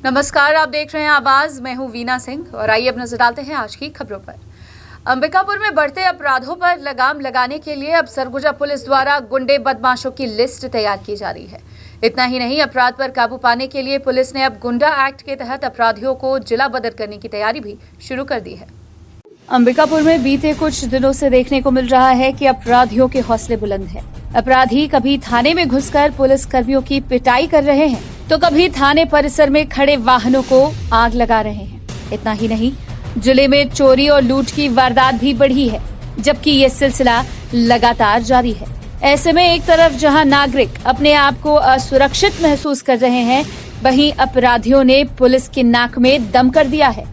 नमस्कार, आप देख रहे हैं आवाज। मैं हूं वीना सिंह और आइए अब नजर डालते हैं आज की खबरों पर। अंबिकापुर में बढ़ते अपराधों पर लगाम लगाने के लिए अब सरगुजा पुलिस द्वारा गुंडे बदमाशों की लिस्ट तैयार की जा रही है। इतना ही नहीं, अपराध पर काबू पाने के लिए पुलिस ने अब गुंडा एक्ट के तहत अपराधियों को जिला बदर करने की तैयारी भी शुरू कर दी है। अंबिकापुर में बीते कुछ दिनों से देखने को मिल रहा है कि अपराधियों के हौसले बुलंद हैं। अपराधी कभी थाने में घुसकर पुलिस कर्मियों की पिटाई कर रहे हैं तो कभी थाने परिसर में खड़े वाहनों को आग लगा रहे हैं। इतना ही नहीं, जिले में चोरी और लूट की वारदात भी बढ़ी है, जबकि ये सिलसिला लगातार जारी है। ऐसे में एक तरफ जहां नागरिक अपने आप को असुरक्षित महसूस कर रहे हैं, वहीं अपराधियों ने पुलिस की नाक में दम कर दिया है।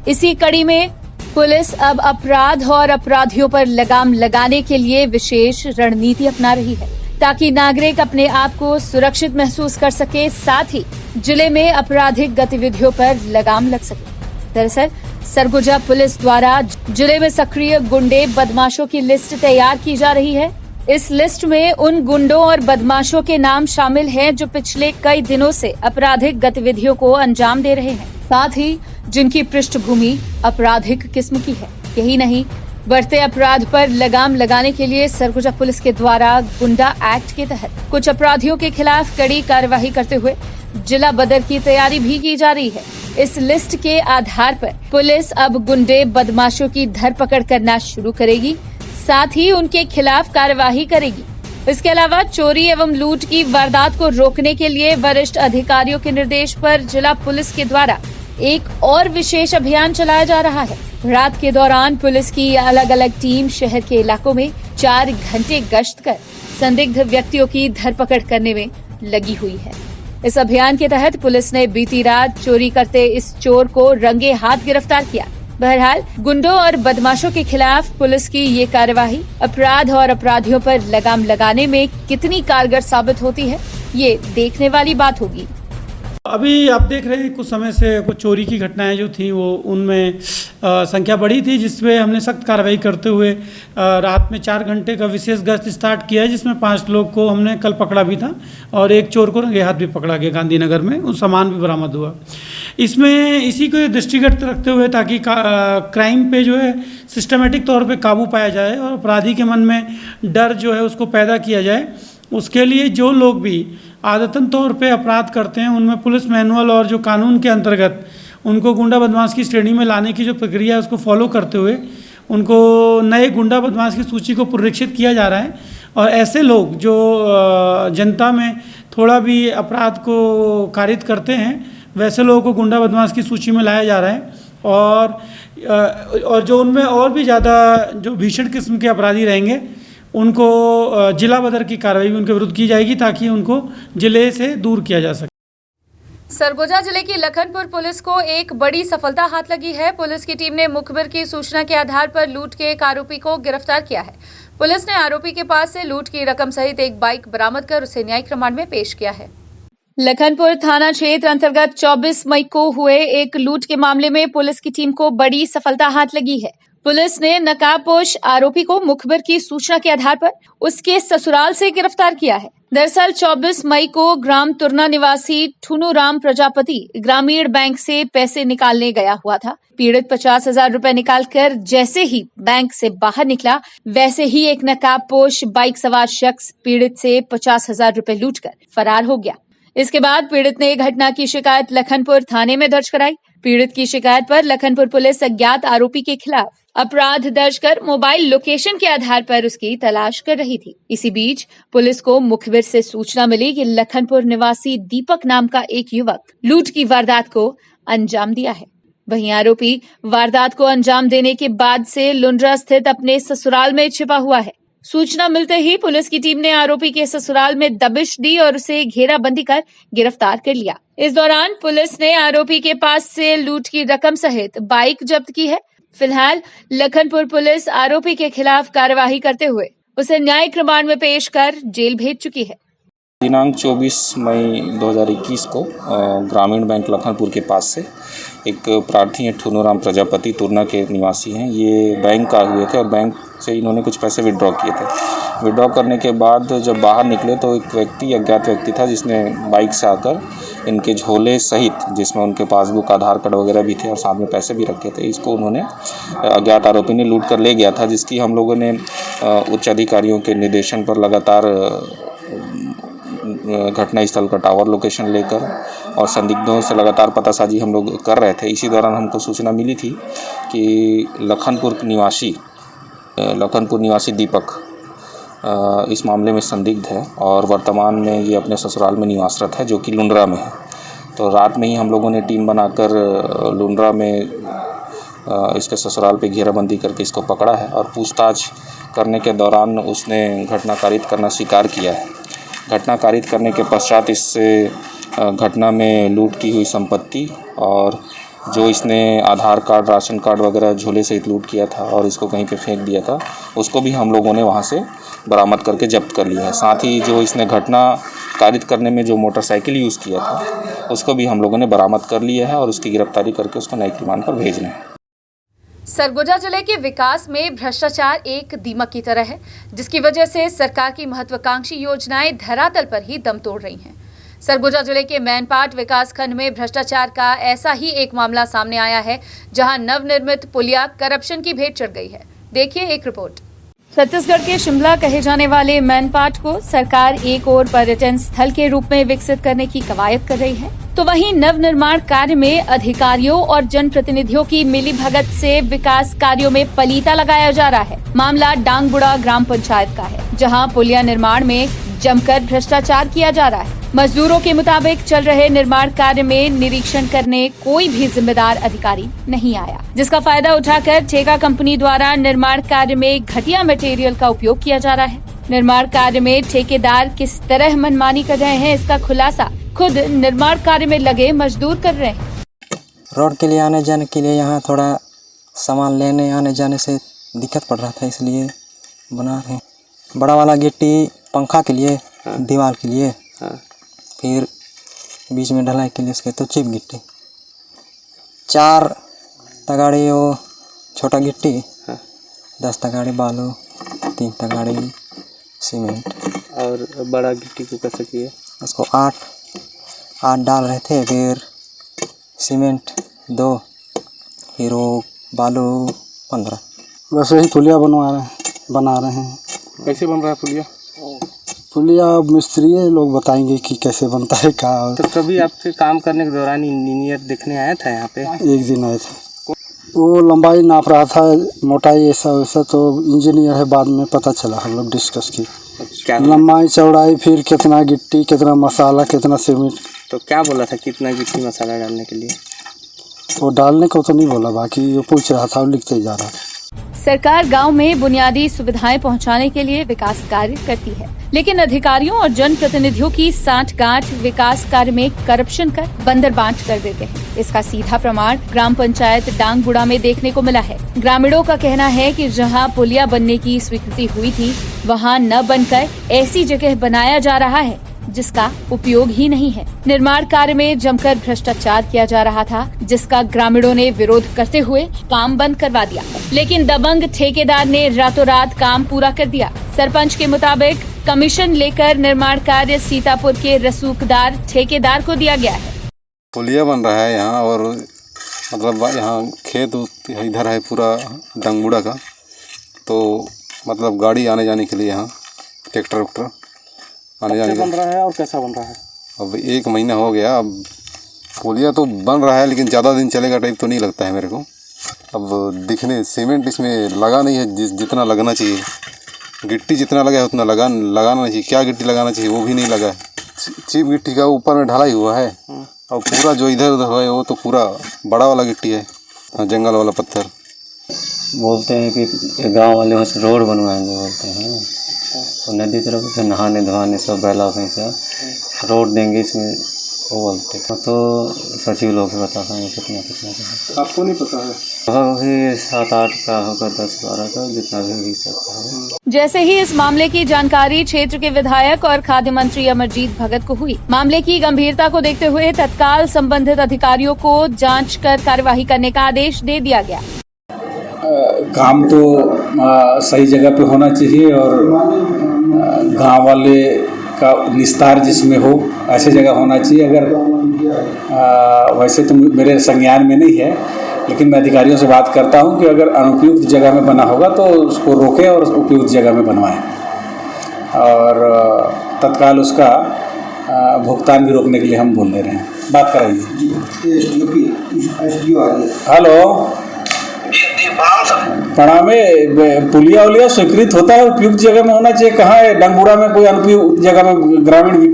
इसी कड़ी में पुलिस अब अपराध और अपराधियों पर लगाम लगाने के लिए विशेष रणनीति अपना रही है, ताकि नागरिक अपने आप को सुरक्षित महसूस कर सके, साथ ही जिले में आपराधिक गतिविधियों पर लगाम लग सके। दरअसल सरगुजा पुलिस द्वारा जिले में सक्रिय गुंडे बदमाशों की लिस्ट तैयार की जा रही है। इस लिस्ट में उन गुंडों और बदमाशों के नाम शामिल हैं जो पिछले कई दिनों से आपराधिक गतिविधियों को अंजाम दे रहे हैं, साथ ही जिनकी पृष्ठभूमि आपराधिक किस्म की है। यही नहीं, बढ़ते अपराध पर लगाम लगाने के लिए सरगुजा पुलिस के द्वारा गुंडा एक्ट के तहत कुछ अपराधियों के खिलाफ कड़ी कार्रवाई करते हुए जिला बदर की तैयारी भी की जा रही है। इस लिस्ट के आधार पर पुलिस अब गुंडे बदमाशों की धरपकड़ करना शुरू करेगी, साथ ही उनके खिलाफ कार्यवाही करेगी। इसके अलावा चोरी एवं लूट की वारदात को रोकने के लिए वरिष्ठ अधिकारियों के निर्देश पर जिला पुलिस के द्वारा एक और विशेष अभियान चलाया जा रहा है। रात के दौरान पुलिस की अलग अलग टीम शहर के इलाकों में 4 घंटे गश्त कर संदिग्ध व्यक्तियों की धरपकड़ करने में लगी हुई है। इस अभियान के तहत पुलिस ने बीती रात चोरी करते इस चोर को रंगे हाथ गिरफ्तार किया। बहरहाल, गुंडों और बदमाशों के खिलाफ पुलिस की ये कार्यवाही अपराध और अपराधियों पर लगाम लगाने में कितनी कारगर साबित होती है, ये देखने वाली बात होगी। अभी आप देख रहे हैं कुछ समय से कुछ चोरी की घटनाएं जो थी वो उनमें संख्या बढ़ी थी, जिसमें हमने सख्त कार्रवाई करते हुए रात में 4 घंटे का विशेष गश्त स्टार्ट किया है, जिसमें 5 लोग को हमने कल पकड़ा भी था और एक चोर को रंगे हाथ भी पकड़ा गया गांधीनगर में। उन सामान भी बरामद हुआ। इसमें इसी को दृष्टिगत रखते हुए ताकि क्राइम पे जो है सिस्टमेटिक तौर पर काबू पाया जाए और अपराधी के मन में डर जो है उसको पैदा किया जाए, उसके लिए जो लोग भी आदतन तौर पे अपराध करते हैं उनमें पुलिस मैनुअल और जो कानून के अंतर्गत उनको गुंडा बदमाश की श्रेणी में लाने की जो प्रक्रिया है उसको फॉलो करते हुए उनको नए गुंडा बदमाश की सूची को पुनरीक्षित किया जा रहा है। और ऐसे लोग जो जनता में थोड़ा भी अपराध को कारित करते हैं, वैसे लोगों को गुंडा बदमाश की सूची में लाया जा रहा है। और जो उनमें और भी ज़्यादा जो भीषण किस्म के अपराधी रहेंगे उनको जिला बदर की कार्रवाई भी उनके विरुद्ध की जाएगी, ताकि उनको जिले से दूर किया जा सके। सरगुजा जिले की लखनपुर पुलिस को एक बड़ी सफलता हाथ लगी है। पुलिस की टीम ने मुखबिर की सूचना के आधार पर लूट के एक आरोपी को गिरफ्तार किया है। पुलिस ने आरोपी के पास से लूट की रकम सहित एक बाइक बरामद कर उसे न्यायिक रिमांड में पेश किया है। लखनपुर थाना क्षेत्र अंतर्गत 24 मई को हुए एक लूट के मामले में पुलिस की टीम को बड़ी सफलता हाथ लगी है। पुलिस ने नकाबपोश आरोपी को मुखबिर की सूचना के आधार पर उसके ससुराल से गिरफ्तार किया है। दरअसल 24 मई को ग्राम तुरना निवासी ठुनुराम प्रजापति ग्रामीण बैंक से पैसे निकालने गया हुआ था। पीड़ित 50,000 रुपए निकालकर जैसे ही बैंक से बाहर निकला, वैसे ही एक नकाबपोश बाइक सवार शख्स पीड़ित से 50,000 रुपए लूटकर फरार हो गया। इसके बाद पीड़ित ने घटना की शिकायत लखनपुर थाने में दर्ज कराई। पीड़ित की शिकायत पर लखनपुर पुलिस अज्ञात आरोपी के खिलाफ अपराध दर्ज कर मोबाइल लोकेशन के आधार पर उसकी तलाश कर रही थी। इसी बीच पुलिस को मुखबिर से सूचना मिली कि लखनपुर निवासी दीपक नाम का एक युवक लूट की वारदात को अंजाम दिया है। वहीं आरोपी वारदात को अंजाम देने के बाद से लुंड्रा स्थित अपने ससुराल में छिपा हुआ है। सूचना मिलते ही पुलिस की टीम ने आरोपी के ससुराल में दबिश दी और उसे घेराबंदी कर गिरफ्तार कर लिया। इस दौरान पुलिस ने आरोपी के पास से लूट की रकम सहित बाइक जब्त की है। फिलहाल लखनपुर पुलिस आरोपी के खिलाफ कार्यवाही करते हुए उसे न्यायिक रिमांड में पेश कर जेल भेज चुकी है। दिनांक 24 मई 2021 को ग्रामीण बैंक लखनपुर के पास से एक प्रार्थी हैं ठुनुराम प्रजापति तुरना के निवासी हैं। ये बैंक आए हुए थे और बैंक से इन्होंने कुछ पैसे विड्रॉ किए थे। विड्रॉ करने के बाद जब बाहर निकले तो एक व्यक्ति अज्ञात व्यक्ति था जिसने बाइक से आकर इनके झोले सहित, जिसमें उनके पासबुक, आधार कार्ड वगैरह भी थे और साथ में पैसे भी रखे थे, इसको उन्होंने अज्ञात आरोपी ने लूट कर ले गया था, जिसकी हम लोगों ने उच्च अधिकारियों के निर्देशन पर लगातार घटनास्थल का टावर लोकेशन लेकर और संदिग्धों से लगातार पतासाजी हम लोग कर रहे थे। इसी दौरान हमको सूचना मिली थी कि लखनपुर निवासी दीपक इस मामले में संदिग्ध है और वर्तमान में ये अपने ससुराल में निवासरत है, जो कि लुंड्रा में है। तो रात में ही हम लोगों ने टीम बनाकर लुंड्रा में इसके ससुराल पे घेराबंदी करके इसको पकड़ा है और पूछताछ करने के दौरान उसने घटना कारित करना स्वीकार किया है। घटना कारित करने के पश्चात इससे घटना में लूट की हुई संपत्ति और जो इसने आधार कार्ड, राशन कार्ड वगैरह झोले सहित लूट किया था और इसको कहीं पे फेंक दिया था, उसको भी हम लोगों ने वहाँ से बरामद करके जब्त कर लिया है। साथ ही जो इसने घटना कारित करने में जो मोटरसाइकिल यूज़ किया था, उसको भी हम लोगों ने बरामद कर लिया है और उसकी गिरफ्तारी करके उसको न्यायिक रिमांड पर भेजना है। सरगुजा जिले के विकास में भ्रष्टाचार एक दीमक की तरह है, जिसकी वजह से सरकार की महत्वाकांक्षी योजनाएं धरातल पर ही दम तोड़ रही हैं। सरगुजा जिले के मैनपाट विकास खंड में भ्रष्टाचार का ऐसा ही एक मामला सामने आया है, जहां नवनिर्मित पुलिया करप्शन की भेंट चढ़ गई है। देखिए एक रिपोर्ट। छत्तीसगढ़ के शिमला कहे जाने वाले मैनपाट को सरकार एक और पर्यटन स्थल के रूप में विकसित करने की कवायद कर रही है, तो वहीं नवनिर्माण कार्य में अधिकारियों और जनप्रतिनिधियों की मिलीभगत से विकास कार्यों में पलीता लगाया जा रहा है। मामला डांगबुड़ा ग्राम पंचायत का है, जहां पुलिया निर्माण में जमकर भ्रष्टाचार किया जा रहा है। मजदूरों के मुताबिक चल रहे निर्माण कार्य में निरीक्षण करने कोई भी जिम्मेदार अधिकारी नहीं आया, जिसका फायदा उठाकर ठेका कंपनी द्वारा निर्माण कार्य में घटिया मटेरियल का उपयोग किया जा रहा है। निर्माण कार्य में ठेकेदार किस तरह मनमानी कर रहे हैं, इसका खुलासा खुद निर्माण कार्य में लगे मजदूर कर रहे हैं। रोड के लिए आने जाने के लिए यहाँ थोड़ा सामान लेने आने जाने से दिक्कत पड़ रहा था, इसलिए बना रहे हैं। बड़ा वाला गिट्टी पंखा के लिए, दीवार के लिए, फिर बीच में ढलाई के लिए उसके तो चिप गिट्टी, 4 तगाड़ी वो छोटा गिट्टी, 10 तगाड़ी बालू, 3 तगाड़ी सीमेंट। और बड़ा गिट्टी को कैसे किए? उसको 8 डाल रहे थे, फिर सीमेंट 2, फिर वो बालू 15। वैसे ही पुलिया बना रहे हैं। कैसे बन रहा है पुलिया? पुलिया मिस्त्री लोग बताएंगे कि कैसे बनता है का। तो कभी आपसे काम करने के दौरान इंजीनियर देखने आया था यहाँ पे? एक दिन आया था, वो लंबाई नाप रहा था, मोटाई ऐसा वैसा, तो इंजीनियर है, बाद में पता चला, हम लोग डिस्कस की क्या लंबाई चौड़ाई, फिर कितना गिट्टी, कितना मसाला, कितना सीमेंट। तो क्या बोला था कितना गिट्टी मसाला डालने के लिए? वो डालने को तो नहीं बोला, बाकी वो पूछ रहा था, वो लिखते जा रहा था। सरकार गांव में बुनियादी सुविधाएं पहुंचाने के लिए विकास कार्य करती है, लेकिन अधिकारियों और जनप्रतिनिधियों की सांठगांठ विकास कार्य में करप्शन कर बंदरबांट कर देते हैं। इसका सीधा प्रमाण ग्राम पंचायत डांगबुड़ा में देखने को मिला है। ग्रामीणों का कहना है कि जहां पुलिया बनने की स्वीकृति हुई थी, वहां न बनकर ऐसी जगह बनाया जा रहा है जिसका उपयोग ही नहीं है। निर्माण कार्य में जमकर भ्रष्टाचार किया जा रहा था, जिसका ग्रामीणों ने विरोध करते हुए काम बंद करवा दिया, लेकिन दबंग ठेकेदार ने रातों रात काम पूरा कर दिया। सरपंच के मुताबिक कमीशन लेकर निर्माण कार्य सीतापुर के रसूखदार ठेकेदार को दिया गया है। पुलिया बन रहा है यहाँ, और मतलब यहाँ खेत इधर है पूरा डांगबुड़ा का, तो मतलब गाड़ी आने जाने के लिए यहाँ ट्रैक्टर आने जाने बन रहा है। और कैसा बन रहा है? अब 1 महीना हो गया। अब पुलिया तो बन रहा है, लेकिन ज़्यादा दिन चलेगा टाइप तो नहीं लगता है मेरे को। अब दिखने सीमेंट इसमें लगा नहीं है जितना लगना चाहिए, गिट्टी जितना लगा है उतना लगाना नहीं चाहिए। क्या गिट्टी लगाना चाहिए वो भी नहीं लगा है। चीप गिट्टी का ऊपर में ढलाई हुआ है, और पूरा जो इधर उधर है वो तो पूरा बड़ा वाला गिट्टी है, जंगल वाला पत्थर। बोलते हैं कि गांव वाले वहाँ से रोड बनवाएंगे, बोलते हैं तो नदी तरफ से नहाने धोने सब बैला से रोड देंगे, इसमें वो बोलते हैं। तो सचिव लोग भी बता पाएंगे कितना का। आपको नहीं पता है? वही 7-8 का होगा, 10-12 का, जितना भी सकता है। जैसे ही इस मामले की जानकारी क्षेत्र के विधायक और खाद्य मंत्री अमरजीत भगत को हुई, मामले की गंभीरता को देखते हुए तत्काल संबंधित अधिकारियों को जांच कर कार्यवाही करने का आदेश दे दिया गया। काम तो सही जगह पे होना चाहिए, और गांव वाले का निस्तार जिसमें हो, ऐसे जगह होना चाहिए। अगर वैसे तो मेरे संज्ञान में नहीं है, लेकिन मैं अधिकारियों से बात करता हूं कि अगर अनुपयुक्त जगह में बना होगा तो उसको रोकें और उपयुक्त जगह में बनवाएं, और तत्काल उसका भुगतान भी रोकने के लिए हम बोल दे रहे हैं। बात कराइए। हेलो, प्रणाम। पुलिया उलिया स्वीकृत होता है, उपयुक्त जगह में होना चाहिए। कहाँ है डंगूरा में कोई अनुपयुक्त जगह में ग्रामीण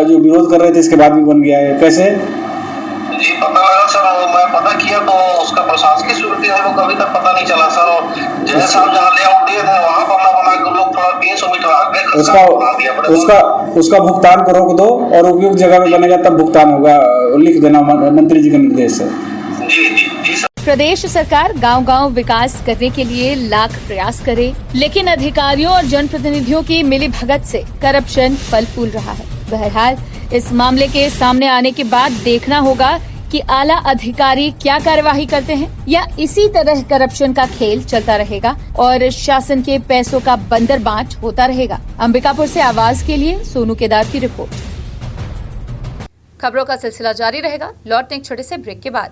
जो विरोध कर रहे थे इसके बाद भी बन गया है, कैसे? जी पता लगा सर, मैं पता किया तो उसका प्रशासकीय स्वीकृति हम लोग अभी तक पता नहीं चला सर। और जय साहब जहाँ लेआउट दिए थे वहाँ बना के लोग थोड़ा 300 मीटर आगे उसका भुगतान को रोक दो और उपयुक्त जगह में बनेगा तब भुगतान होगा, लिख देना मंत्री जी के निर्देश से। जी सर। प्रदेश सरकार गांव-गांव विकास करने के लिए लाख प्रयास करे, लेकिन अधिकारियों और जनप्रतिनिधियों की मिलीभगत से करप्शन फल फूल रहा है। बहरहाल इस मामले के सामने आने के बाद देखना होगा कि आला अधिकारी क्या कार्यवाही करते हैं, या इसी तरह करप्शन का खेल चलता रहेगा और शासन के पैसों का बंदरबांट होता रहेगा। अंबिकापुर से आवाज के लिए सोनू केदार की रिपोर्ट। खबरों का सिलसिला जारी रहेगा, लौटते एक छोटे से ब्रेक के बाद।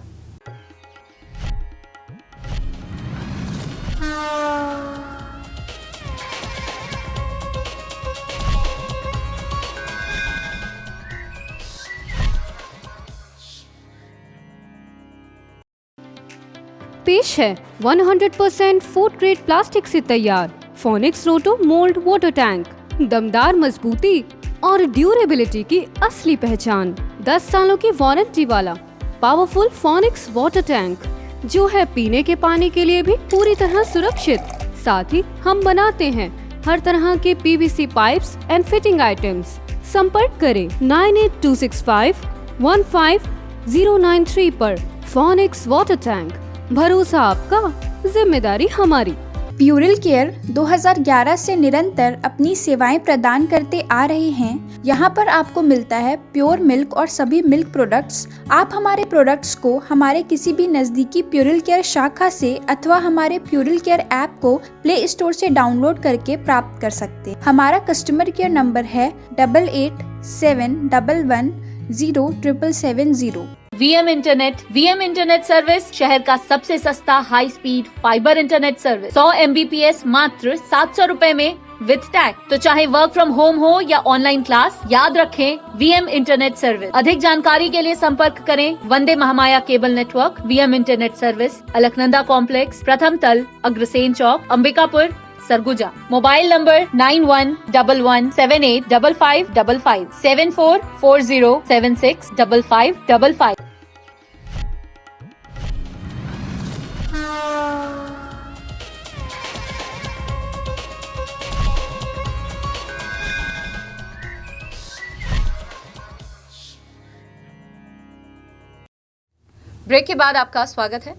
पेश है 100% फूड ग्रेड प्लास्टिक से तैयार फोनिक्स रोटो मोल्ड वाटर टैंक। दमदार मजबूती और ड्यूरेबिलिटी की असली पहचान, 10 सालों की वारंटी वाला पावरफुल फोनिक्स वाटर टैंक, जो है पीने के पानी के लिए भी पूरी तरह सुरक्षित। साथ ही हम बनाते हैं हर तरह के PVC pipes and fitting items. संपर्क करें 9826515093 पर। फोनिक्स वाटर टैंक, भरोसा आपका, जिम्मेदारी हमारी। प्यूरल केयर 2011 से निरंतर अपनी सेवाएं प्रदान करते आ रहे हैं। यहाँ पर आपको मिलता है प्योर मिल्क और सभी मिल्क प्रोडक्ट्स। आप हमारे प्रोडक्ट्स को हमारे किसी भी नजदीकी प्यूरल केयर शाखा से अथवा हमारे प्यूरल केयर ऐप को प्ले स्टोर से डाउनलोड करके प्राप्त कर सकते हैं। हमारा कस्टमर केयर नंबर है 8871110770। वीएम इंटरनेट सर्विस, शहर का सबसे सस्ता high speed fibre internet service. 100 MBPS मात्र 700 रुपए में विद टैग। तो चाहे वर्क फ्रॉम होम हो या ऑनलाइन क्लास, याद रखें वीएम इंटरनेट सर्विस। अधिक जानकारी के लिए संपर्क करें Vande Mahamaya cable network, VM internet service, Alaknanda complex, प्रथम तल, Agrasen Chowk, Ambikapur, Surguja. Mobile number 9111785555 7440765555। Break के बाद आपका स्वागत है।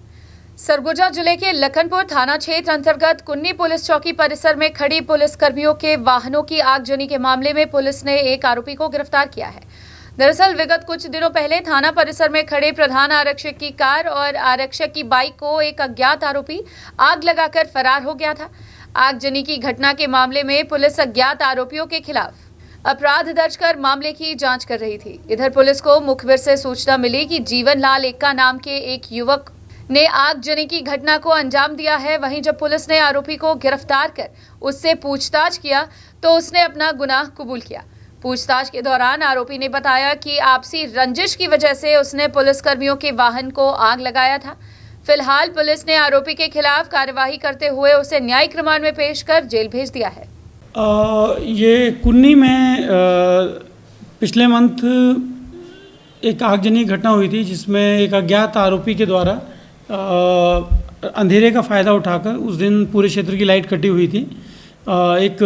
सरगुजा जिले के लखनपुर थाना क्षेत्र अंतर्गत कुन्नी पुलिस चौकी परिसर में खड़ी पुलिस कर्मियों के वाहनों की आगजनी के मामले में पुलिस ने एक आरोपी को गिरफ्तार किया है। दरअसल विगत कुछ दिनों पहले थाना परिसर में खड़े प्रधान आरक्षक की कार और आरक्षक की बाइक को एक अज्ञात आरोपी आग लगाकर फरार हो गया था। आगजनी की घटना के मामले में पुलिस अज्ञात आरोपियों के खिलाफ अपराध दर्ज कर मामले की जांच कर रही थी। इधर पुलिस को मुखबिर से सूचना मिली कि जीवन लाल एक्का नाम के एक युवक ने आगजनी की घटना को अंजाम दिया है। वहीं जब पुलिस ने आरोपी को गिरफ्तार कर उससे पूछताछ किया तो उसने अपना गुनाह कबूल किया। पूछताछ के दौरान आरोपी ने बताया कि आपसी रंजिश की वजह से उसने पुलिसकर्मियों के वाहन को आग लगाया था। फिलहाल पुलिस ने आरोपी के खिलाफ कार्यवाही करते हुए उसे न्यायिक रिमांड में पेश कर जेल भेज दिया है। ये कुन्नी में पिछले मंथ एक आगजनी घटना हुई थी, जिसमें एक अज्ञात आरोपी के द्वारा अंधेरे का फ़ायदा उठाकर उस दिन पूरे क्षेत्र की लाइट कटी हुई थी। एक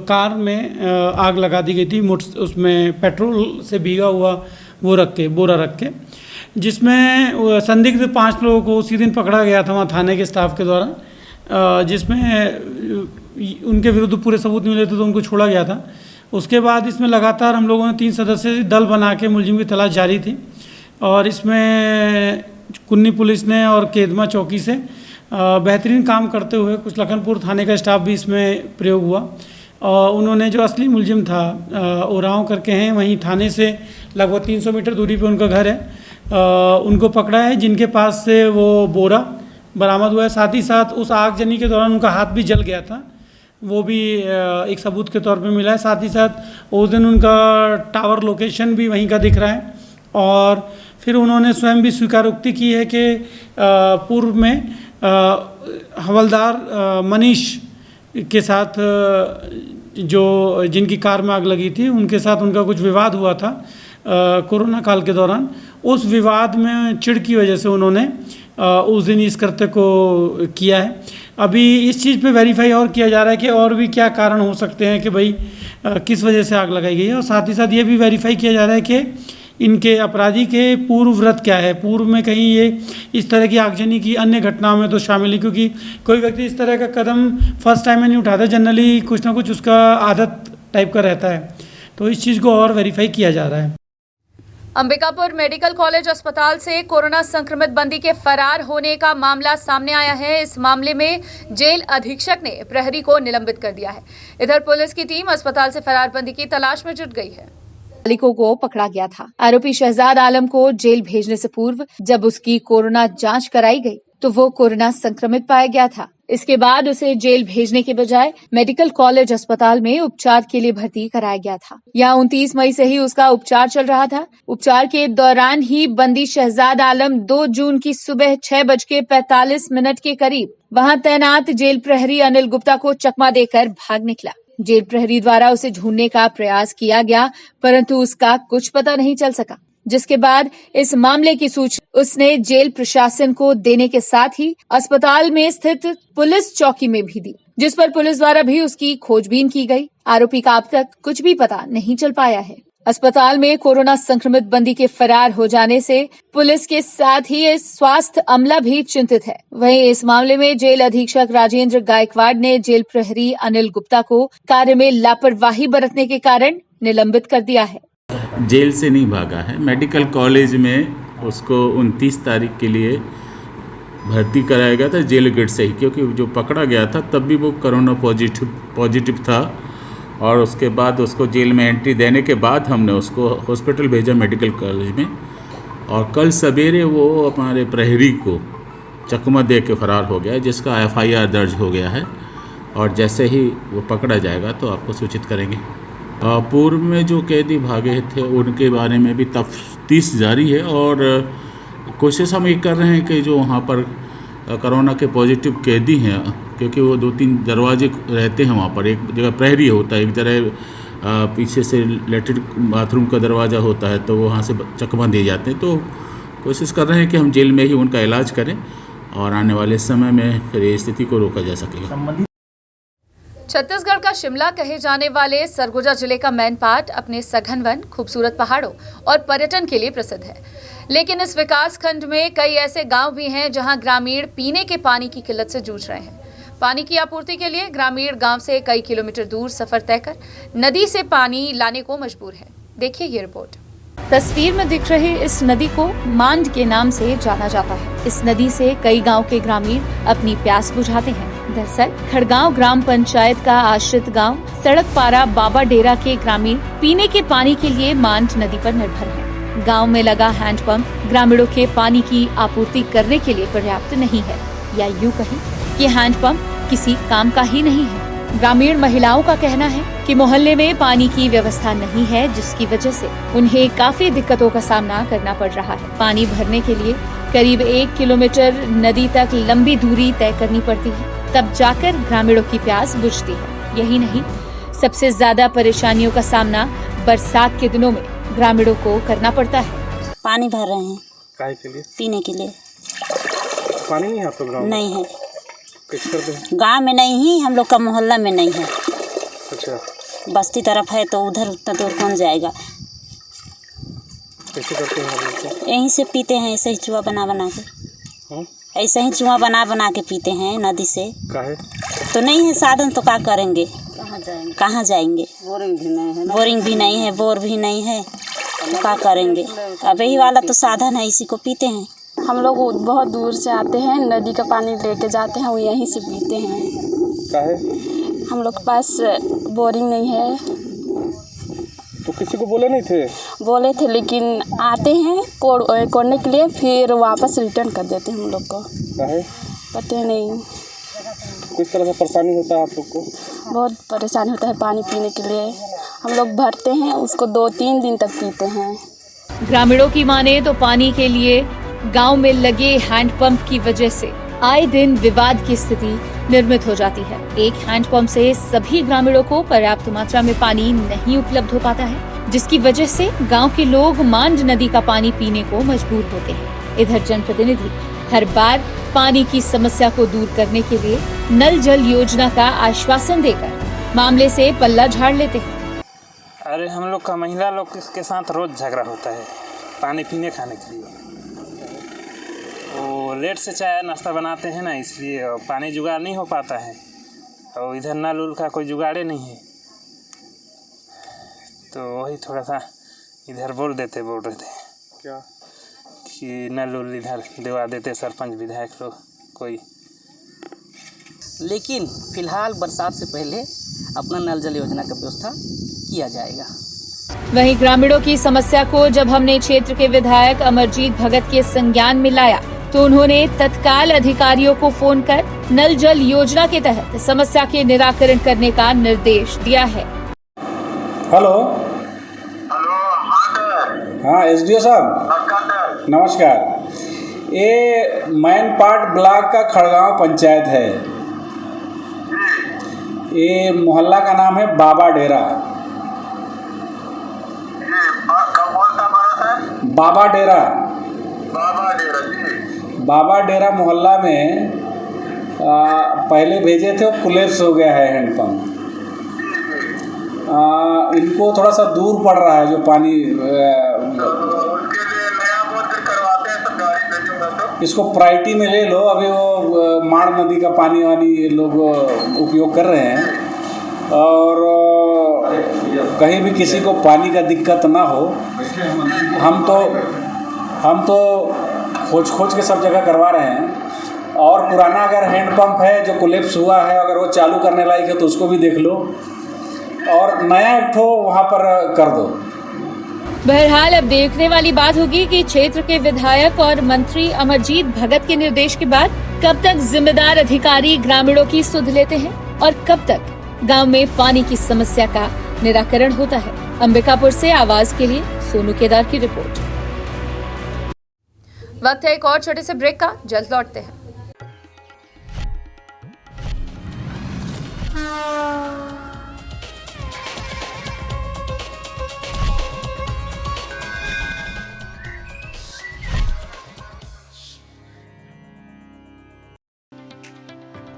कार में आग लगा दी गई थी, उसमें पेट्रोल से भीगा हुआ वो बोरा रख के, जिसमें संदिग्ध 5 लोगों को उसी दिन पकड़ा गया था वहाँ थाने के स्टाफ के द्वारा, जिसमें उनके विरुद्ध पूरे सबूत मिले थे तो उनको छोड़ा गया था। उसके बाद इसमें लगातार हम लोगों ने 3 सदस्यीय दल बना के मुलजिम की तलाश जारी थी, और इसमें कुन्नी पुलिस ने और केदमा चौकी से बेहतरीन काम करते हुए कुछ लखनपुर थाने का स्टाफ भी इसमें प्रयोग हुआ, उन्होंने जो असली मुलजिम था ओरांव करके हैं, वहीं थाने से लगभग 300 मीटर दूरी पे उनका घर है, उनको पकड़ा है, जिनके पास से वो बोरा बरामद हुआ है। साथ ही साथ उस आगजनी के दौरान उनका हाथ भी जल गया था, वो भी एक सबूत के तौर पे मिला है। साथ ही साथ उस दिन उनका टावर लोकेशन भी वहीं का दिख रहा है। और फिर उन्होंने स्वयं भी स्वीकारोक्ति की है कि पूर्व में हवलदार मनीष के साथ जो जिनकी कार में आग लगी थी, उनके साथ उनका कुछ विवाद हुआ था कोरोना काल के दौरान। उस विवाद में चिढ़ की वजह से उन्होंने उस दिन इस कृत्य को किया है। अभी इस चीज़ पे वेरीफाई और किया जा रहा है कि और भी क्या कारण हो सकते हैं कि भाई किस वजह से आग लगाई गई है। और साथ ही साथ ये भी वेरीफाई किया जा रहा है कि इनके अपराधी के पूर्व व्रत क्या है, पूर्व में कहीं ये इस तरह की आगजनी की अन्य घटनाओं में तो शामिल है, क्योंकि कोई व्यक्ति इस तरह का कदम फर्स्ट टाइम में नहीं उठाता, जनरली कुछ ना कुछ उसका आदत टाइप का रहता है। तो इस चीज़ को और वेरीफाई किया जा रहा है। अंबिकापुर मेडिकल कॉलेज अस्पताल से कोरोना संक्रमित बंदी के फरार होने का मामला सामने आया है। इस मामले में जेल अधीक्षक ने प्रहरी को निलंबित कर दिया है। इधर पुलिस की टीम अस्पताल से फरार बंदी की तलाश में जुट गई है। मालिकों को पकड़ा गया था। आरोपी शहजाद आलम को जेल भेजने से पूर्व जब उसकी कोरोना जांच कराई गई तो वो कोरोना संक्रमित पाया गया था। इसके बाद उसे जेल भेजने के बजाय मेडिकल कॉलेज अस्पताल में उपचार के लिए भर्ती कराया गया था। यहाँ 29 मई से ही उसका उपचार चल रहा था। उपचार के दौरान ही बंदी शहजाद आलम 2 जून की सुबह 6:45 के करीब वहां तैनात जेल प्रहरी अनिल गुप्ता को चकमा देकर भाग निकला। जेल प्रहरी द्वारा उसे ढूंढने का प्रयास किया गया, परंतु उसका कुछ पता नहीं चल सका, जिसके बाद इस मामले की सूचना उसने जेल प्रशासन को देने के साथ ही अस्पताल में स्थित पुलिस चौकी में भी दी, जिस पर पुलिस द्वारा भी उसकी खोजबीन की गई। आरोपी का अब तक कुछ भी पता नहीं चल पाया है। अस्पताल में कोरोना संक्रमित बंदी के फरार हो जाने से पुलिस के साथ ही स्वास्थ्य अमला भी चिंतित है। वहीं इस मामले में जेल अधीक्षक राजेंद्र गायकवाड़ ने जेल प्रहरी अनिल गुप्ता को कार्य में लापरवाही बरतने के कारण निलंबित कर दिया है। जेल से नहीं भागा है, मेडिकल कॉलेज में उसको 29 तारीख के लिए भर्ती कराया गया था जेल गेट से ही, क्योंकि जो पकड़ा गया था तब भी वो कोरोना पॉजिटिव था। और उसके बाद उसको जेल में एंट्री देने के बाद हमने उसको हॉस्पिटल भेजा मेडिकल कॉलेज में, और कल सवेरे वो हमारे प्रहरी को चकमा दे के फरार हो गया, जिसका FIR दर्ज हो गया है। और जैसे ही वो पकड़ा जाएगा तो आपको सूचित करेंगे। पूर्व में जो कैदी भागे थे उनके बारे में भी तफ्तीश जारी है, और कोशिश हम ये कर रहे हैं कि जो वहाँ पर कोरोना के पॉजिटिव कैदी हैं, क्योंकि वो 2-3 दरवाजे रहते हैं वहाँ पर, एक जगह प्रहरी होता है, एक जगह पीछे से लेटरिन बाथरूम का दरवाज़ा होता है, तो वहाँ से चकमा दिए जाते हैं। तो कोशिश कर रहे हैं कि हम जेल में ही उनका इलाज करें और आने वाले समय में फिर ये स्थिति को रोका जा सकेगा। छत्तीसगढ़ का शिमला कहे जाने वाले सरगुजा जिले का मैनपाट अपने सघन वन, खूबसूरत पहाड़ों और पर्यटन के लिए प्रसिद्ध है। लेकिन इस विकास खंड में कई ऐसे गांव भी हैं जहां ग्रामीण पीने के पानी की किल्लत से जूझ रहे हैं। पानी की आपूर्ति के लिए ग्रामीण गांव से कई किलोमीटर दूर सफर तय कर नदी से पानी लाने को मजबूर है। देखिए ये रिपोर्ट। तस्वीर में दिख रही इस नदी को मांड के नाम से जाना जाता है। इस नदी से कई गांव के ग्रामीण अपनी प्यास बुझाते हैं। दरअसल खड़गांव ग्राम पंचायत का आश्रित गांव सड़कपारा बाबा डेरा के ग्रामीण पीने के पानी के लिए मांड नदी पर निर्भर हैं। गांव में लगा हैंडपंप ग्रामीणों के पानी की आपूर्ति करने के लिए पर्याप्त नहीं है, या यूं कहें कि हैंडपंप किसी काम का ही नहीं है। ग्रामीण महिलाओं का कहना है कि मोहल्ले में पानी की व्यवस्था नहीं है, जिसकी वजह से उन्हें काफी दिक्कतों का सामना करना पड़ रहा है। पानी भरने के लिए करीब 1 किलोमीटर नदी तक लंबी दूरी तय करनी पड़ती है, तब जाकर ग्रामीणों की प्यास बुझती है। यही नहीं, सबसे ज्यादा परेशानियों का सामना बरसात के दिनों में ग्रामीणों को करना पड़ता है। पानी भर रहे हैं। काहे के लिए? पीने के लिए। पानी नहीं है आपके गाँव में? नहीं है। कैसे करते हैं? गाँव में नहीं ही, हम लोग का मोहल्ला में नहीं है। अच्छा। बस्ती तरफ है तो उधर उतना दूर कौन जाएगा। कैसे करते हैं आप लोग? यहीं से पीते हैं, ऐसे ही चूहा बना बना के। ऐसे ही चूहा बना बना के पीते हैं नदी से। काहे? तो नहीं है साधन तो क्या करेंगे, कहाँ जाएंगे। बोरिंग भी नहीं है। बोरिंग भी नहीं है, बोर भी नहीं है, तो क्या करेंगे। अब यही वाला तो साधन है, इसी को पीते हैं। हम लोग बहुत दूर से आते हैं, नदी का पानी लेके जाते हैं, वो यहीं से पीते हैं। काहे? हम लोग के पास बोरिंग नहीं है। तो किसी को बोले नहीं थे? बोले थे लेकिन आते हैं कोड़ने के लिए, फिर वापस रिटर्न कर देते हैं हम लोग को। पता नहीं किस तरह से परेशानी होता है आप लोग को? बहुत परेशानी होता है पानी पीने के लिए। हम लोग भरते हैं, उसको 2-3 दिन तक पीते हैं। ग्रामीणों की माने तो पानी के लिए गांव में लगे हैंडपंप की वजह से आए दिन विवाद की स्थिति निर्मित हो जाती है। एक हैंडपंप से सभी ग्रामीणों को पर्याप्त मात्रा में पानी नहीं उपलब्ध हो पाता है, जिसकी वजह से गांव के लोग मांड नदी का पानी पीने को मजबूर होते हैं। इधर जनप्रतिनिधि हर बार पानी की समस्या को दूर करने के लिए नल जल योजना का आश्वासन देकर मामले से पल्ला झाड़ लेते हैं। अरे हम लोग का महिला लोग के साथ रोज झगड़ा होता है पानी पीने खाने के लिए। वो लेट से चाय नाश्ता बनाते हैं ना, इसलिए पानी जुगाड़ नहीं हो पाता है। और इधर नल उल का कोई जुगाड़े नहीं है, तो वही थोड़ा सा इधर बोल रहे थे क्या कि नल उल इधर दिवा देते सरपंच विधायक लोग कोई। लेकिन फिलहाल बरसात से पहले अपना नल जल योजना का व्यवस्था किया जाएगा। वहीं ग्रामीणों की समस्या को जब हमने क्षेत्र के विधायक अमरजीत भगत के संज्ञान में लाया तो उन्होंने तत्काल अधिकारियों को फोन कर नल जल योजना के तहत समस्या के निराकरण करने का निर्देश दिया है। हेलो हाँ एसडीओ साहब नमस्कार। ये मैनपाट ब्लॉक का खड़गांव पंचायत है। ये मोहल्ला का नाम है बाबा डेरा। बाबा डेरा बाबा डेरा मोहल्ला में पहले भेजे थे, वो कोलैप्स हो गया है हैंडपम्प। इनको थोड़ा सा दूर पड़ रहा है जो पानी इसको प्रायोरिटी में ले लो। अभी वो माण नदी का पानी वानी लोग उपयोग कर रहे हैं और कहीं भी किसी को पानी का दिक्कत ना हो। हम तो खोज के सब जगह करवा रहे हैं। और पुराना अगर हैंडपम्प है जो कोलैप्स हुआ है, अगर वो चालू करने लायक है तो उसको भी देख लो और नया एक ठो वहाँ पर कर दो। बहरहाल अब देखने वाली बात होगी कि क्षेत्र के विधायक और मंत्री अमरजीत भगत के निर्देश के बाद कब तक जिम्मेदार अधिकारी ग्रामीणों की सुध लेते हैं और कब तक गांव में पानी की समस्या का निराकरण होता है। अंबिकापुर से आवाज के लिए सोनू केदार की रिपोर्ट। वक्त है एक और छोटे से ब्रेक का, जल्द लौटते हैं।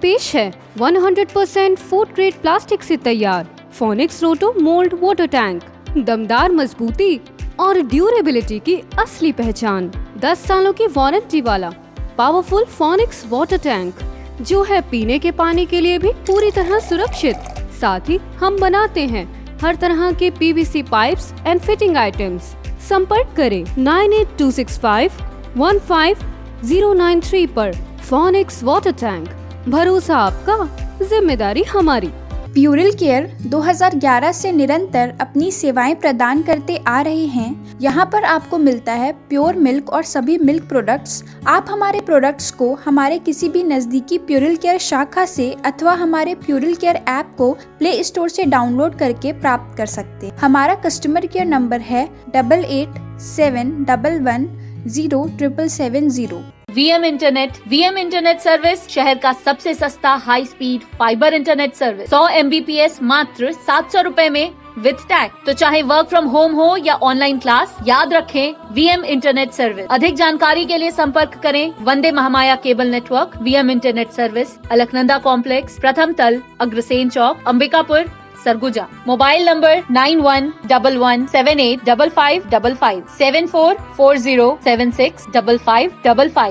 पेश है 100% फूड ग्रेड प्लास्टिक से तैयार फोनिक्स रोटो मोल्ड वाटर टैंक। दमदार मजबूती और ड्यूरेबिलिटी की असली पहचान। 10 सालों की वारंटी वाला पावरफुल फोनिक्स वाटर टैंक जो है पीने के पानी के लिए भी पूरी तरह सुरक्षित। साथ ही हम बनाते हैं हर तरह के PVC pipes and fitting items. संपर्क करें 98265 15093 पर। फोनिक्स वाटर टैंक, भरोसा आपका, जिम्मेदारी हमारी। प्यूरिल केयर 2011 से निरंतर अपनी सेवाएं प्रदान करते आ रहे हैं। यहाँ पर आपको मिलता है प्योर मिल्क और सभी मिल्क प्रोडक्ट्स। आप हमारे प्रोडक्ट्स को हमारे किसी भी नजदीकी प्यूरिल केयर शाखा से अथवा हमारे प्यूरिल केयर ऐप को प्ले स्टोर से डाउनलोड करके प्राप्त कर सकते हैं। हमारा कस्टमर केयर नंबर है 8871110770। VM इंटरनेट सर्विस शहर का सबसे सस्ता high speed fibre internet service. 100 MBPS मात्र 700 रुपए में विद टैग। तो चाहे वर्क फ्रॉम होम हो या ऑनलाइन क्लास, याद रखें VM इंटरनेट सर्विस। अधिक जानकारी के लिए संपर्क करें Vande Mahamaya cable network. VM internet service, Alaknanda complex, प्रथम तल, Agrasen Chowk, Ambikapur, Surguja. Mobile number 9111785555 7440765555।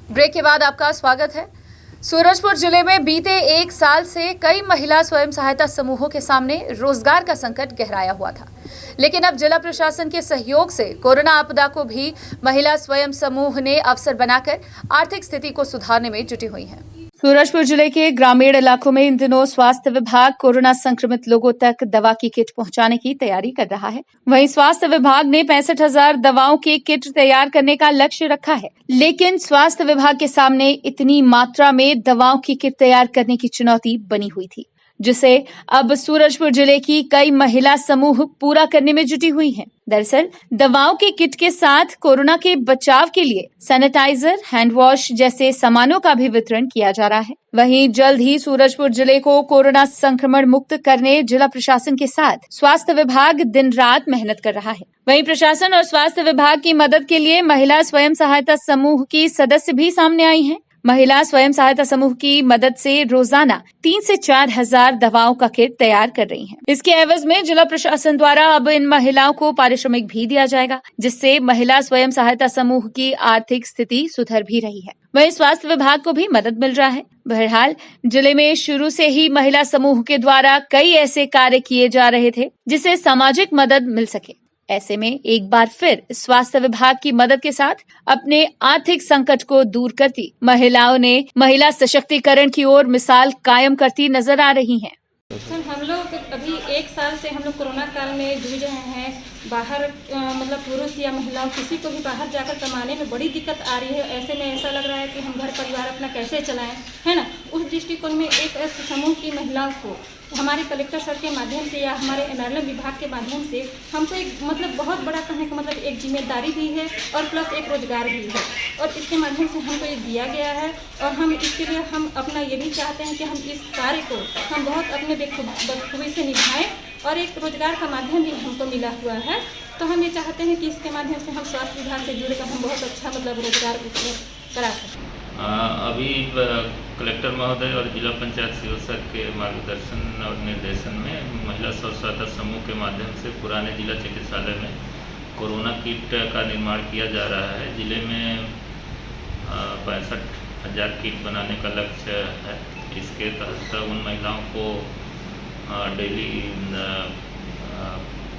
Break के बाद आपका स्वागत है। सूरजपुर जिले में बीते एक साल से कई महिला स्वयं सहायता समूहों के सामने रोजगार का संकट गहराया हुआ था, लेकिन अब जिला प्रशासन के सहयोग से कोरोना आपदा को भी महिला स्वयं समूह ने अवसर बनाकर आर्थिक स्थिति को सुधारने में जुटी हुई हैं। सूरजपुर जिले के ग्रामीण इलाकों में इन दिनों स्वास्थ्य विभाग कोरोना संक्रमित लोगों तक दवा की किट पहुंचाने की तैयारी कर रहा है। वहीं स्वास्थ्य विभाग ने 65,000 दवाओं की किट तैयार करने का लक्ष्य रखा है, लेकिन स्वास्थ्य विभाग के सामने इतनी मात्रा में दवाओं की किट तैयार करने की चुनौती बनी हुई थी, जिसे अब सूरजपुर जिले की कई महिला समूह पूरा करने में जुटी हुई हैं। दरअसल दवाओं के किट के साथ कोरोना के बचाव के लिए सैनिटाइजर, हैंड वॉश जैसे सामानों का भी वितरण किया जा रहा है। वहीं जल्द ही सूरजपुर जिले को कोरोना संक्रमण मुक्त करने जिला प्रशासन के साथ स्वास्थ्य विभाग दिन रात मेहनत कर रहा है। वहीं प्रशासन और स्वास्थ्य विभाग की मदद के लिए महिला स्वयं सहायता समूह की सदस्य भी सामने आई हैं। महिला स्वयं सहायता समूह की मदद से रोजाना 3 से 4 हजार दवाओं का किट तैयार कर रही हैं। इसके एवज में जिला प्रशासन द्वारा अब इन महिलाओं को पारिश्रमिक भी दिया जाएगा, जिससे महिला स्वयं सहायता समूह की आर्थिक स्थिति सुधर भी रही है। वहीं स्वास्थ्य विभाग को भी मदद मिल रहा है। बहरहाल जिले में शुरू से ही महिला समूह के द्वारा कई ऐसे कार्य किए जा रहे थे जिससे सामाजिक मदद मिल सके। ऐसे में एक बार फिर स्वास्थ्य विभाग की मदद के साथ अपने आर्थिक संकट को दूर करती महिलाओं ने महिला सशक्तिकरण की ओर मिसाल कायम करती नजर आ रही हैं। हम लोग अभी एक साल से हम लोग कोरोना काल में जूझ रहे हैं। बाहर मतलब पुरुष या महिलाओं किसी को भी बाहर जाकर कमाने में बड़ी दिक्कत आ रही है। ऐसे में ऐसा लग रहा है कि हम घर परिवार अपना कैसे चलाएं, है ना। उस दृष्टिकोण में एक ऐसे समूह की महिलाओं को हमारे कलेक्टर सर के माध्यम से या हमारे एनआरएलएम विभाग के माध्यम से हमको एक मतलब बहुत बड़ा कहने का मतलब एक जिम्मेदारी भी है और प्लस एक रोजगार भी है, और इसके माध्यम से हमको ये दिया गया है। और हम इसके लिए हम अपना ये भी चाहते हैं कि हम इस कार्य को हम बहुत अपने बखूबी से निभाएं, और एक रोजगार का माध्यम भी हमको मिला हुआ है। तो हम ये चाहते हैं कि इसके माध्यम से हम स्वास्थ्य विभाग से जुड़कर हम बहुत अच्छा मतलब रोजगार उपलब्ध करा सकें। अभी कलेक्टर महोदय और जिला पंचायत सीओ सर के मार्गदर्शन और निर्देशन में महिला स्व सहायता समूह के माध्यम से पुराने जिला चिकित्सालय में कोरोना किट का निर्माण किया जा रहा है। जिले में 65,000 किट बनाने का लक्ष्य है। इसके तहत उन महिलाओं को डेली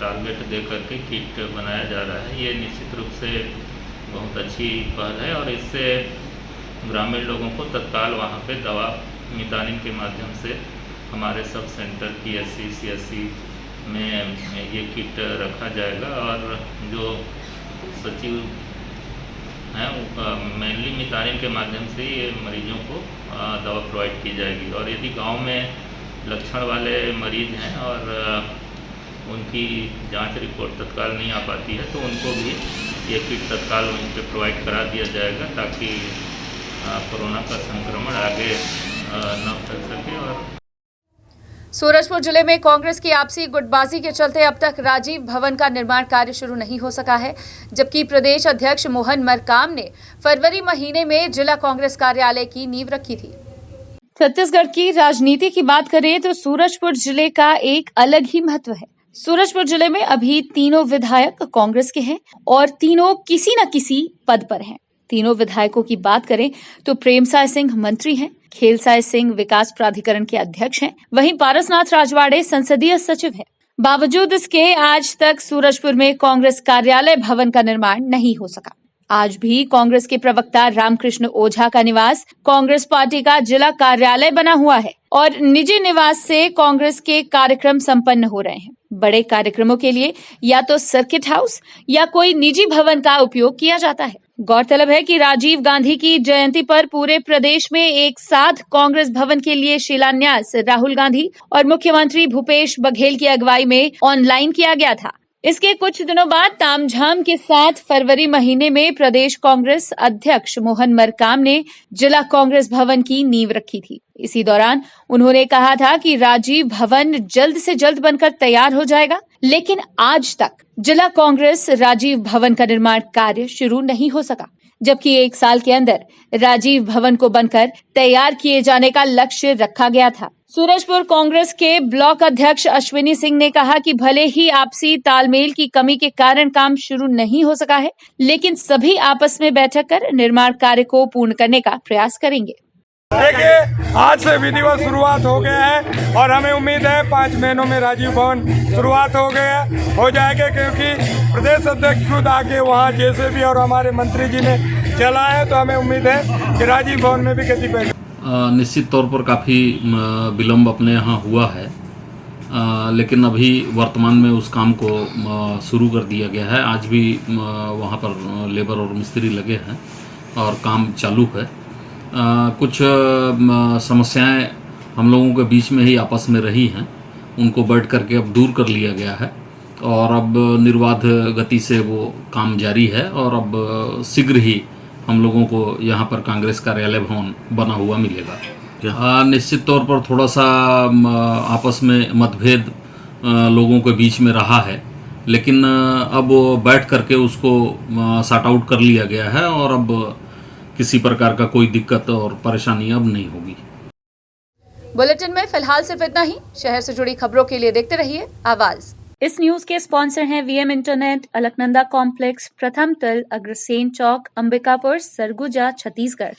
टारगेट दे करके किट बनाया जा रहा है। ये निश्चित रूप से बहुत अच्छी पहल है, और इससे ग्रामीण लोगों को तत्काल वहाँ पे दवा मितानिन के माध्यम से हमारे सब सेंटर PSC CSC में ये किट रखा जाएगा। और जो सचिव हैं मेनली मितानिन के माध्यम से ये मरीजों को दवा प्रोवाइड की जाएगी। और यदि गांव में लक्षण वाले मरीज हैं और उनकी जांच रिपोर्ट तत्काल नहीं आ पाती है, तो उनको भी ये किट तत्काल वहीं पे प्रोवाइड करा दिया जाएगा, ताकि कोरोना का संक्रमण आगे न फैल सके। और सूरजपुर जिले में कांग्रेस की आपसी गुटबाजी के चलते अब तक राजीव भवन का निर्माण कार्य शुरू नहीं हो सका है, जबकि प्रदेश अध्यक्ष मोहन मरकाम ने फरवरी महीने में जिला कांग्रेस कार्यालय की नींव रखी थी। छत्तीसगढ़ की राजनीति की बात करें तो सूरजपुर जिले का एक अलग ही महत्व है। सूरजपुर जिले में अभी तीनों विधायक कांग्रेस के हैं और तीनों किसी न किसी पद पर हैं। तीनों विधायकों की बात करें तो प्रेमसाय सिंह मंत्री हैं, खेलसाय सिंह विकास प्राधिकरण के अध्यक्ष हैं, वहीं पारसनाथ राजवाड़े संसदीय सचिव हैं। बावजूद इसके आज तक सूरजपुर में कांग्रेस कार्यालय भवन का निर्माण नहीं हो सका। आज भी कांग्रेस के प्रवक्ता रामकृष्ण ओझा का निवास कांग्रेस पार्टी का जिला कार्यालय बना हुआ है और निजी निवास से कांग्रेस के कार्यक्रम संपन्न हो रहे हैं। बड़े कार्यक्रमों के लिए या तो सर्किट हाउस या कोई निजी भवन का उपयोग किया जाता है। गौरतलब है कि राजीव गांधी की जयंती पर पूरे प्रदेश में एक साथ कांग्रेस भवन के लिए शिलान्यास राहुल गांधी और मुख्यमंत्री भूपेश बघेल की अगुवाई में ऑनलाइन किया गया था। इसके कुछ दिनों बाद तामझाम के साथ फरवरी महीने में प्रदेश कांग्रेस अध्यक्ष मोहन मरकाम ने जिला कांग्रेस भवन की नींव रखी थी। इसी दौरान उन्होंने कहा था कि राजीव भवन जल्द से जल्द बनकर तैयार हो जाएगा, लेकिन आज तक जिला कांग्रेस राजीव भवन का निर्माण कार्य शुरू नहीं हो सका, जबकि एक साल के अंदर राजीव भवन को बनकर तैयार किए जाने का लक्ष्य रखा गया था। सूरजपुर कांग्रेस के ब्लॉक अध्यक्ष अश्विनी सिंह ने कहा कि भले ही आपसी तालमेल की कमी के कारण काम शुरू नहीं हो सका है, लेकिन सभी आपस में बैठक कर निर्माण कार्य को पूर्ण करने का प्रयास करेंगे। देखिए आज से विधिवत शुरुआत हो गया है और हमें उम्मीद है 5 महीनों में राजीव भवन शुरुआत हो जाएगा क्योंकि प्रदेश अध्यक्ष खुद आके वहाँ जेसीबी और हमारे मंत्री जी ने चला है, तो हमें उम्मीद है कि राजीव भवन में भी गति पैदा। निश्चित तौर पर काफ़ी विलम्ब अपने यहाँ हुआ है, लेकिन अभी वर्तमान में उस काम को शुरू कर दिया गया है। आज भी वहाँ पर लेबर और मिस्त्री लगे हैं और काम चालू है। कुछ समस्याएं हम लोगों के बीच में ही आपस में रही हैं, उनको बैठ करके अब दूर कर लिया गया है और अब निर्बाध गति से वो काम जारी है और अब शीघ्र ही हम लोगों को यहाँ पर कांग्रेस कार्यालय भवन बना हुआ मिलेगा। निश्चित तौर पर थोड़ा सा आपस में मतभेद लोगों के बीच में रहा है, लेकिन अब बैठ करके उसको सॉर्ट आउट कर लिया गया है और अब किसी प्रकार का कोई दिक्कत और परेशानी अब नहीं होगी। बुलेटिन में फिलहाल सिर्फ इतना ही। शहर से जुड़ी खबरों के लिए देखते रहिए आवाज। इस न्यूज के स्पॉन्सर हैं वीएम इंटरनेट, अलकनंदा कॉम्प्लेक्स, प्रथम तल, अग्रसेन चौक, अंबिकापुर, सरगुजा, छत्तीसगढ़।